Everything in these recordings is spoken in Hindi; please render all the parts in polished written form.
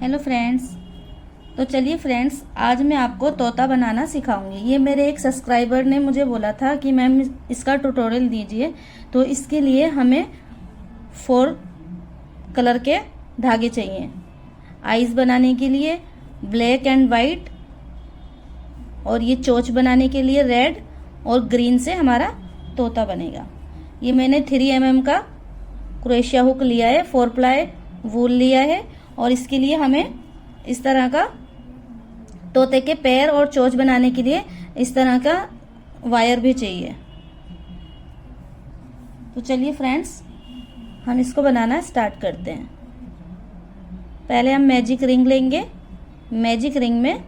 Hello friends. तो चलिए फ्रेंड्स, आज मैं आपको तोता बनाना सिखाऊंगी। ये मेरे एक सब्सक्राइबर ने मुझे बोला था कि मैम इसका ट्यूटोरियल दीजिए। तो इसके लिए हमें 4 कलर के धागे चाहिए। आईज बनाने के लिए ब्लैक एंड वाइट, और ये चोंच बनाने के लिए रेड और ग्रीन से हमारा तोता बनेगा। ये मैंने 3 mm का क्रोशिया हुक लिया है, 4 प्लाई वूल लिया है, और इसके लिए हमें इस तरह का तोते के पैर और चोंच बनाने के लिए इस तरह का वायर भी चाहिए। तो चलिए फ्रेंड्स, हम इसको बनाना स्टार्ट करते हैं। पहले हम मैजिक रिंग लेंगे। मैजिक रिंग में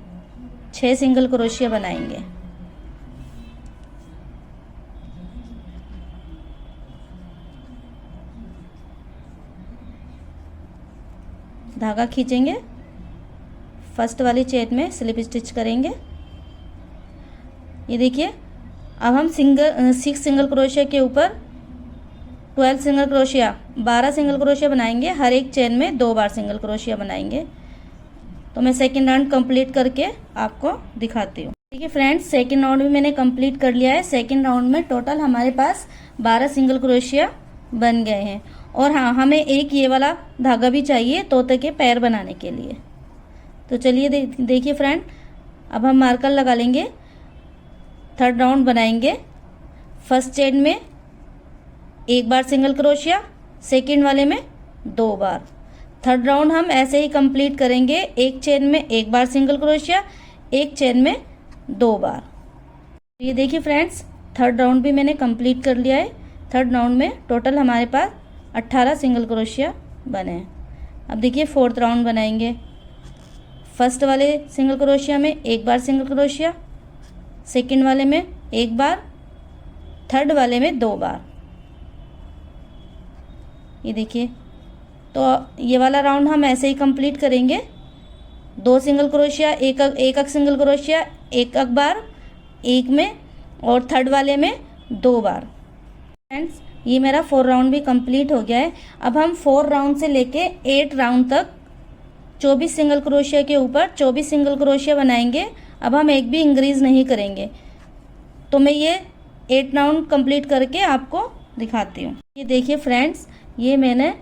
6 सिंगल क्रोशिया बनाएंगे। धागा खींचेंगे, फर्स्ट वाली चेन में स्लिप स्टिच करेंगे। ये देखिए, अब हम 6 सिंगल क्रोशिया के ऊपर 12 सिंगल क्रोशिया 12 सिंगल क्रोशिया बनाएंगे। हर एक चेन में 2 बार सिंगल क्रोशिया बनाएंगे। तो मैं सेकेंड राउंड कंप्लीट करके आपको दिखाती हूँ। ठीक है फ्रेंड्स, सेकेंड राउंड भी मैंने कंप्लीट कर लिया है। सेकेंड राउंड में टोटल हमारे पास 12 सिंगल क्रोशिया बन गए हैं। और हाँ, हमें एक ये वाला धागा भी चाहिए तोते के पैर बनाने के लिए। तो चलिए देखिए फ्रेंड, अब हम मार्कर लगा लेंगे। थर्ड राउंड बनाएंगे। फर्स्ट चेन में 1 बार सिंगल क्रोशिया, सेकेंड वाले में 2 बार। थर्ड राउंड हम ऐसे ही कंप्लीट करेंगे। एक चेन में 1 बार सिंगल क्रोशिया, एक चेन में 2 बार। ये देखिए फ्रेंड्स, थर्ड राउंड भी मैंने कंप्लीट कर लिया है। थर्ड राउंड में टोटल हमारे पास 18 सिंगल क्रोशिया बने हैं। अब देखिए फोर्थ राउंड बनाएंगे। फर्स्ट वाले सिंगल क्रोशिया में 1 बार सिंगल क्रोशिया, सेकंड वाले में 1 बार, थर्ड वाले में 2 बार। ये देखिए, तो ये वाला राउंड हम ऐसे ही कंप्लीट करेंगे। 2 सिंगल क्रोशिया, एक सिंगल क्रोशिया, एक बार एक में, और थर्ड वाले में 2 बार। फ्रेंड्स, ये मेरा 4 राउंड भी कंप्लीट हो गया है। अब हम 4 राउंड से लेके 8 राउंड तक 24 सिंगल क्रोशिया के ऊपर 24 सिंगल क्रोशिया बनाएंगे। अब हम एक भी इंक्रीज नहीं करेंगे। तो मैं ये 8 राउंड कंप्लीट करके आपको दिखाती हूँ। ये देखिए फ्रेंड्स, ये मैंने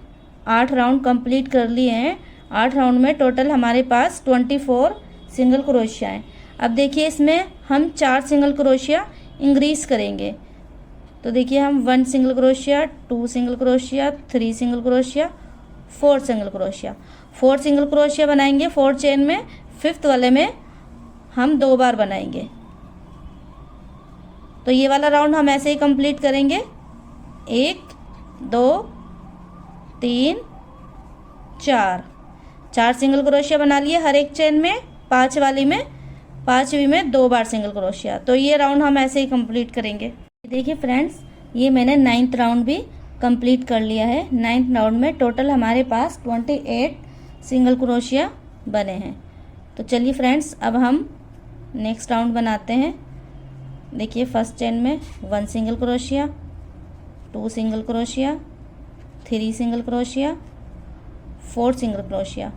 8 राउंड कंप्लीट कर लिए हैं। 8 राउंड में टोटल हमारे पास 24 सिंगल क्रोशिया हैं। अब देखिए, इसमें हम 4 सिंगल क्रोशिया इंक्रीज करेंगे। तो देखिए, हम 1 single crochet, 2 single crochet, 3 single crochet, 4 single crochet. 4 single crochet बनाएंगे 4 चेन में। 5th वाले में हम 2 बार बनाएंगे। तो ये वाला राउंड हम ऐसे ही कंप्लीट करेंगे। 1 2 3 4 सिंगल क्रोशिया बना लिए हर एक चेन में। 5वीं में 2 बार सिंगल क्रोशिया। तो ये राउंड हम ऐसे ही कंप्लीट करेंगे। देखिए फ्रेंड्स, ये मैंने 9th राउंड भी कंप्लीट कर लिया है। 9th राउंड में टोटल हमारे पास 28 सिंगल क्रोशिया बने हैं। तो चलिए फ्रेंड्स, अब हम नेक्स्ट राउंड बनाते हैं। देखिए, फर्स्ट चेन में 1 single crochet, 2 single crochet, 3 single crochet, 4 single crochet.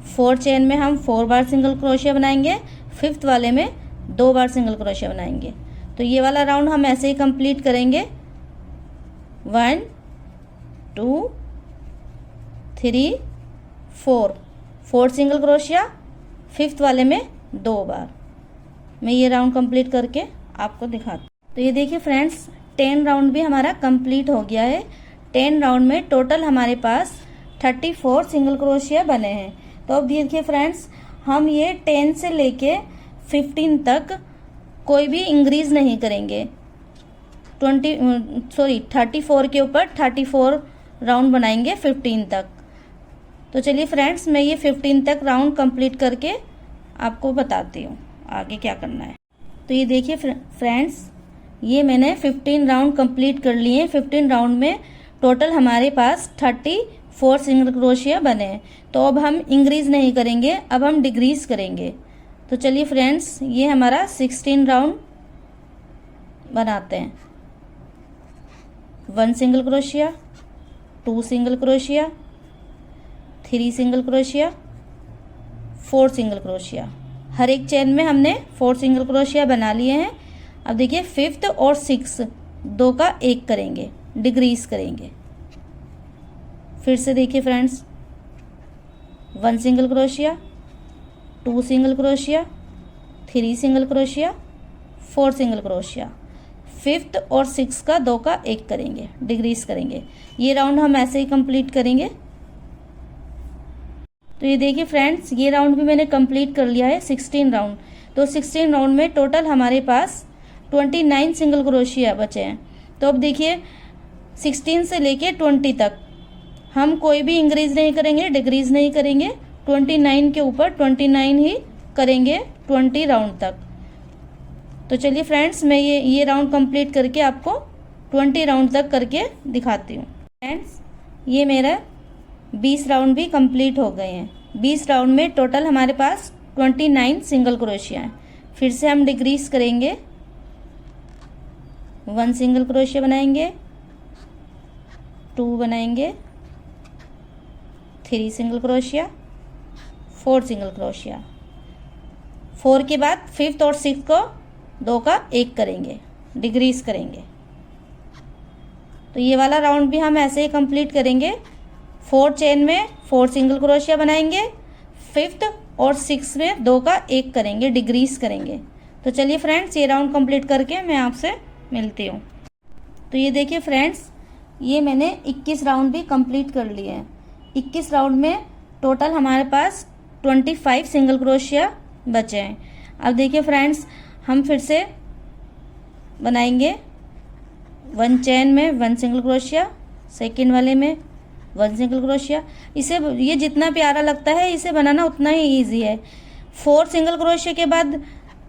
4 chain में हम 4 बार सिंगल क्रोशिया बनाएंगे। 5th वाले में 2 बार सिंगल क्रोशिया बनाएंगे। तो ये वाला राउंड हम ऐसे ही कंप्लीट करेंगे। 1 2 3 4 सिंगल क्रोशिया, 5th वाले में 2 बार। मैं ये राउंड कंप्लीट करके आपको दिखाती हूँ। तो ये देखिए फ्रेंड्स, 10 राउंड भी हमारा कंप्लीट हो गया है। 10 राउंड में टोटल हमारे पास 34 सिंगल क्रोशिया बने हैं। तो अब देखिए फ्रेंड्स, हम ये 10 से लेके 15 तक कोई भी इंक्रीज नहीं करेंगे। 34 के ऊपर 34 राउंड बनाएंगे 15 तक। तो चलिए फ्रेंड्स, मैं ये 15 तक राउंड कंप्लीट करके आपको बताती हूँ आगे क्या करना है। तो ये देखिए फ्रेंड्स, ये मैंने 15 राउंड कंप्लीट कर लिए हैं। 15 राउंड में टोटल हमारे पास 34 सिंगल क्रोशिया बने हैं। तो अब हम इंक्रीज नहीं करेंगे, अब हम डिक्रीज करेंगे। तो चलिए फ्रेंड्स, ये हमारा 16 राउंड बनाते हैं। 1 single crochet, 2 single crochet, 3 single crochet, 4 single crochet. हर एक चेन में हमने 4 सिंगल क्रोशिया बना लिए हैं। अब देखिए 5th और 6th दो का एक करेंगे, डिक्रीज करेंगे। फिर से देखिए friends, 1 single crochet, 2 single crochet, 3 single crochet, 4 single crochet. 5th और 6th का दो का एक करेंगे, डिक्रीज करेंगे। ये राउंड हम ऐसे ही कंप्लीट करेंगे। तो ये देखिए फ्रेंड्स, ये राउंड भी मैंने कंप्लीट कर लिया है, 16 राउंड। तो 16 राउंड में टोटल हमारे पास 29 सिंगल क्रोशिया बचे हैं। तो अब देखिए 16 से लेके 20 तक हम कोई भी इंक्रीज नहीं करेंगे, डिक्रीज नहीं करेंगे। 29 के ऊपर 29 ही करेंगे 20 राउंड तक। तो चलिए फ्रेंड्स, मैं ये राउंड कंप्लीट करके आपको 20 राउंड तक करके दिखाती हूँ। फ्रेंड्स, ये मेरा 20 राउंड भी कंप्लीट हो गए हैं। 20 राउंड में टोटल हमारे पास 29 सिंगल क्रोशिया हैं। फिर से हम डिक्रीज करेंगे, 1 सिंगल क्रोशिया बनाएंगे, 2 बनाएंगे, 3 सिंगल क्रोशिया, 4 सिंगल क्रोशिया। 4 के बाद 5th और 6th को दो का एक करेंगे, डिक्रीज करेंगे। तो ये वाला राउंड भी हम ऐसे ही कंप्लीट करेंगे। 4 चेन में 4 सिंगल क्रोशिया बनाएंगे, 5th और 6th में दो का एक करेंगे, डिक्रीज करेंगे। तो चलिए फ्रेंड्स, ये राउंड कंप्लीट करके मैं आपसे मिलती हूँ। तो ये देखिए फ्रेंड्स, ये मैंने 21 राउंड भी कंप्लीट कर लिए हैं। 21 राउंड में टोटल हमारे पास 25 सिंगल क्रोशिया बचे हैं। अब देखिए फ्रेंड्स, हम फिर से बनाएंगे 1 चेन में 1 सिंगल क्रोशिया, सेकंड वाले में 1 सिंगल क्रोशिया। इसे ये जितना प्यारा लगता है इसे बनाना उतना ही इजी है। 4 सिंगल क्रोशिया के बाद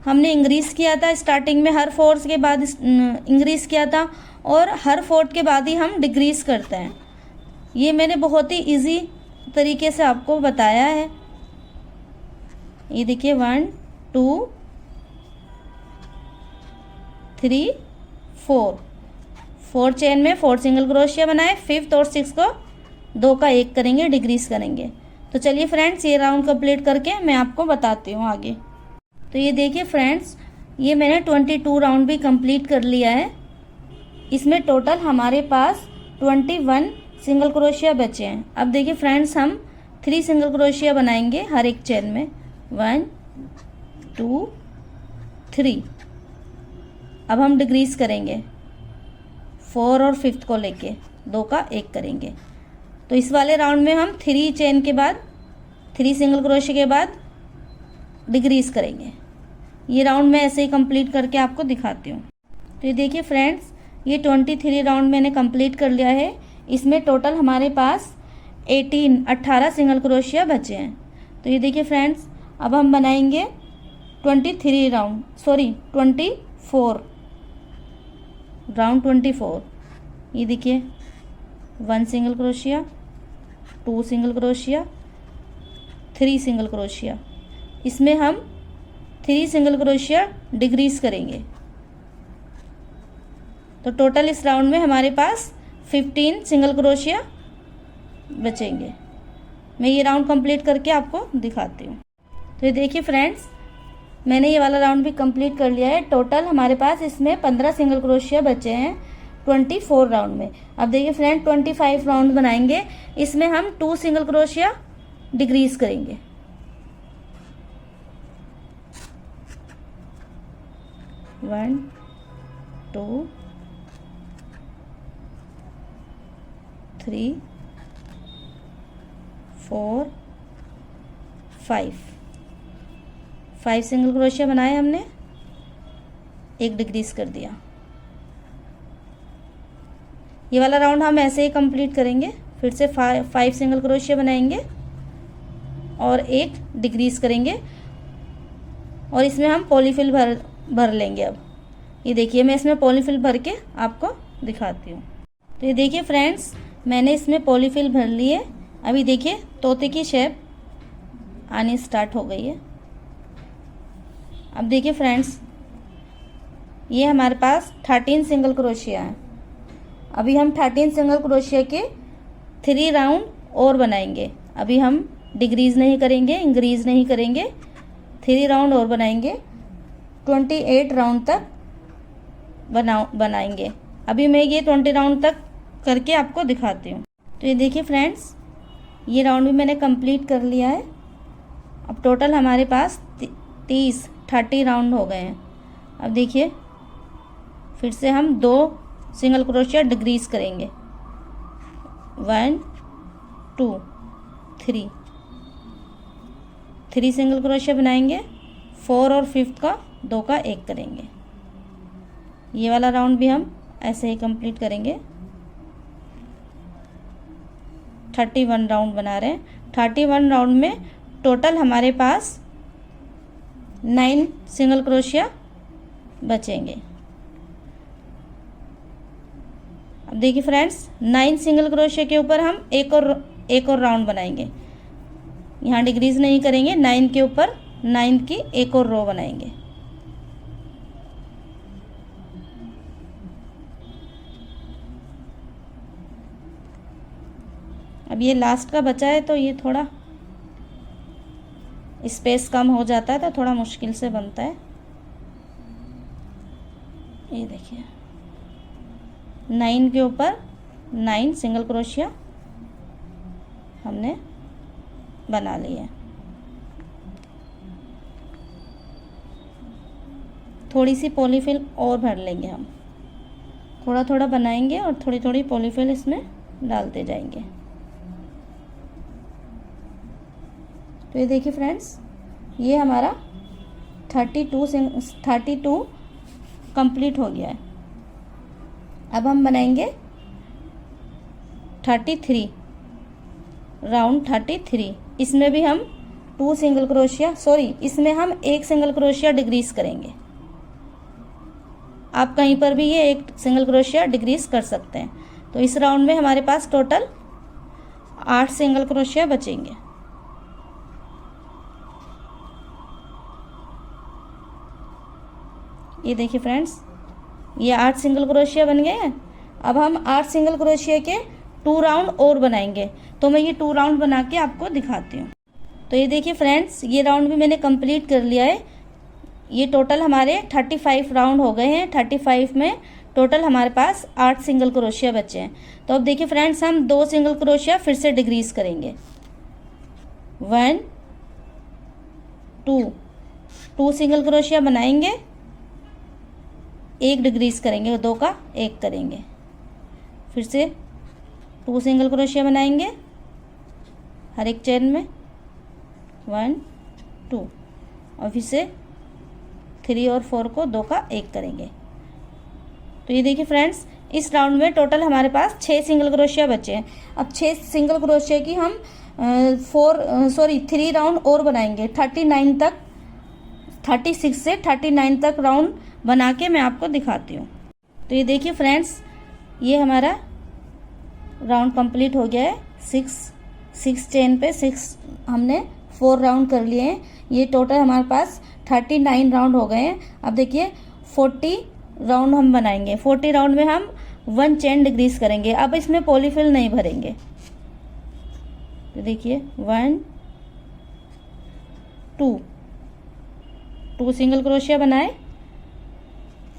हमने इंक्रीज किया था, स्टार्टिंग में हर 4 के बाद इंक्रीज किया था और हर 4 के बाद ही हम डिक्रीज करते हैं। ये मैंने बहुत ही इजी तरीके से आपको बताया है। ये देखिए 1 2 3 4 चेन में 4 सिंगल क्रोशिया बनाए, 5th और 6th को दो का एक करेंगे, डिक्रीज करेंगे। तो चलिए फ्रेंड्स, ये राउंड कंप्लीट करके मैं आपको बताती हूँ आगे। तो ये देखिए फ्रेंड्स, ये मैंने 22 राउंड भी कंप्लीट कर लिया है। इसमें टोटल हमारे पास 21 सिंगल क्रोशिया बचे हैं। अब देखिए फ्रेंड्स, हम 3 सिंगल क्रोशिया बनाएंगे हर एक चेन में, 1 2 3। अब हम डिक्रीज करेंगे 4 और 5th को लेके दो का एक करेंगे। तो इस वाले राउंड में हम 3 चेन के बाद 3 सिंगल क्रोशिया के बाद डिक्रीज करेंगे। ये राउंड मैं ऐसे ही कंप्लीट करके आपको दिखाती हूँ। तो ये देखिए फ्रेंड्स, ये 23 राउंड मैंने कंप्लीट कर लिया है। इसमें टोटल हमारे पास 18 सिंगल क्रोशिया बचे हैं। तो ये देखिए फ्रेंड्स, अब हम बनाएंगे 24 राउंड 24। ये देखिए 1 single crochet, 2 single crochet, 3 single crochet. इसमें हम 3 सिंगल क्रोशिया डिक्रीज करेंगे। तो टोटल इस राउंड में हमारे पास 15 सिंगल क्रोशिया बचेंगे। मैं ये राउंड कंप्लीट करके आपको दिखाती हूँ। तो ये देखिए फ्रेंड्स, मैंने ये वाला राउंड भी कंप्लीट कर लिया है। टोटल हमारे पास इसमें 15 सिंगल क्रोशिया बचे हैं 24 राउंड में। अब देखिए फ्रेंड, 25 राउंड बनाएंगे। इसमें हम 2 सिंगल क्रोशिया डिक्रीज करेंगे। वन 2 3 4 5 सिंगल क्रोशिया बनाए हमने, एक डिक्रीज कर दिया। ये वाला राउंड हम ऐसे ही कंप्लीट करेंगे। फिर से 5 सिंगल क्रोशिया बनाएंगे और एक डिक्रीज करेंगे और इसमें हम पॉलीफिल भर लेंगे। अब ये देखिए, मैं इसमें पॉलीफिल भर के आपको दिखाती हूँ। तो ये देखिए फ्रेंड्स, मैंने इसमें पॉलीफिल भर ली है। अभी देखिए तोते की शेप आनी स्टार्ट हो गई है। अब देखिए फ्रेंड्स, ये हमारे पास 13 सिंगल क्रोशिया है। अभी हम 13 सिंगल क्रोशिया के 3 राउंड और बनाएंगे। अभी हम डिक्रीज़ नहीं करेंगे, इंक्रीज़ नहीं करेंगे। 3 राउंड और बनाएंगे, 28 राउंड तक बनाएंगे। अभी मैं ये 20 राउंड तक करके आपको दिखाती हूँ। तो ये देखिए फ्रेंड्स, ये राउंड भी मैंने कंप्लीट कर लिया है। अब टोटल हमारे पास 30 राउंड हो गए हैं। अब देखिए फिर से हम 2 सिंगल क्रोशिया डिक्रीज करेंगे, 1 2 3 सिंगल क्रोशिया बनाएंगे, 4 और 5 का 2 का 1 करेंगे। ये वाला राउंड भी हम ऐसे ही कंप्लीट करेंगे। 31 राउंड बना रहे हैं। 31 राउंड में टोटल हमारे पास 9 सिंगल क्रोशिया बचेंगे। अब देखिए फ्रेंड्स, 9 सिंगल क्रोशिया के ऊपर हम एक और राउंड बनाएंगे। यहाँ डिक्रीज नहीं करेंगे, 9 के ऊपर 9 की एक और रो बनाएंगे। अब ये लास्ट का बचा है तो ये थोड़ा स्पेस कम हो जाता है तो थोड़ा मुश्किल से बनता है। ये देखिए 9 के ऊपर 9 सिंगल क्रोशिया हमने बना लिया। थोड़ी सी पॉलीफिल और भर लेंगे हम, थोड़ा थोड़ा बनाएंगे और थोड़ी थोड़ी पॉलीफिल इसमें डालते जाएंगे। तो ये देखिए फ्रेंड्स, ये हमारा 32 कंप्लीट हो गया है। अब हम बनाएंगे 33 राउंड 33। इसमें भी हम 2 सिंगल क्रोशिया, इसमें हम 1 सिंगल क्रोशिया डिक्रीज करेंगे। आप कहीं पर भी ये 1 सिंगल क्रोशिया डिक्रीज कर सकते हैं। तो इस राउंड में हमारे पास टोटल 8 सिंगल क्रोशिया बचेंगे। ये देखिए फ्रेंड्स, ये 8 सिंगल क्रोशिया बन गए हैं। अब हम 8 सिंगल क्रोशिया के 2 राउंड और बनाएंगे। तो मैं ये 2 राउंड बना के आपको दिखाती हूँ। तो ये देखिए फ्रेंड्स, ये राउंड भी मैंने कंप्लीट कर लिया है। ये टोटल हमारे 35 राउंड हो गए हैं। 35 में टोटल हमारे पास 8 सिंगल क्रोशिया बचे हैं। तो अब देखिए फ्रेंड्स, हम 2 सिंगल क्रोशिया फिर से डिक्रीज करेंगे, 1 2 सिंगल क्रोशिया बनाएंगे, 1 डिक्रीज करेंगे, 2 का 1 करेंगे। फिर से 2 सिंगल क्रोशिया बनाएंगे हर एक चेन में, 1 2, और फिर से 3 और 4 को 2 का 1 करेंगे। तो ये देखिए फ्रेंड्स, इस राउंड में टोटल हमारे पास 6 सिंगल क्रोशिया बचे हैं। अब 6 सिंगल क्रोशिया की हम 3 राउंड और बनाएंगे, 39 तक, 36 से 39 तक राउंड बना के मैं आपको दिखाती हूँ। तो ये देखिए फ्रेंड्स, ये हमारा राउंड कंप्लीट हो गया है। 6 चेन पे 6 हमने 4 राउंड कर लिए हैं। ये टोटल हमारे पास 39 राउंड हो गए हैं। अब देखिए 40 राउंड हम बनाएंगे। 40 राउंड में हम 1 चेन डिक्रीज करेंगे। अब इसमें पॉलीफिल नहीं भरेंगे। तो देखिए 1 2 सिंगल क्रोशिया बनाए,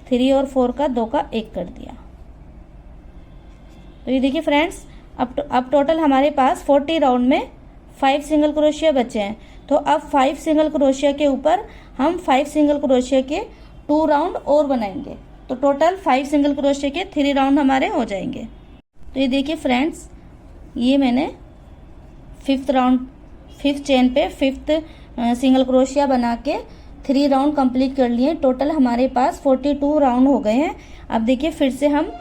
3 और 4 का 2 का 1 कर दिया। तो ये देखिए फ्रेंड्स, अब टोटल हमारे पास 40 राउंड में 5 सिंगल क्रोशिया बचे हैं। तो अब 5 सिंगल क्रोशिया के ऊपर हम 5 सिंगल क्रोशिया के 2 राउंड और बनाएंगे। तो टोटल 5 सिंगल क्रोशिया के 3 राउंड हमारे हो जाएंगे। तो ये देखिए फ्रेंड्स, ये मैंने 5th चेन पे 5th सिंगल क्रोशिया बना के 3 राउंड कंप्लीट कर लिए। टोटल हमारे पास 42 राउंड हो गए हैं। अब देखिए फिर से हम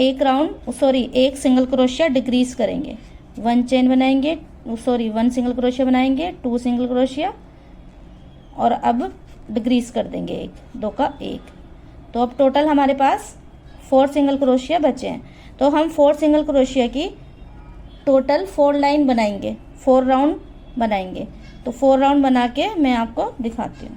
1 सिंगल क्रोशिया डिक्रीज करेंगे, 1 चेन बनाएंगे, 1 सिंगल क्रोशिया बनाएंगे, 2 सिंगल क्रोशिया, और अब डिक्रीज कर देंगे 2 का 1। तो अब टोटल हमारे पास 4 सिंगल क्रोशिया बचे हैं। तो हम 4 सिंगल क्रोशिया की टोटल 4 लाइन बनाएंगे, 4 राउंड बनाएंगे। तो 4 राउंड बना के मैं आपको दिखाती हूँ।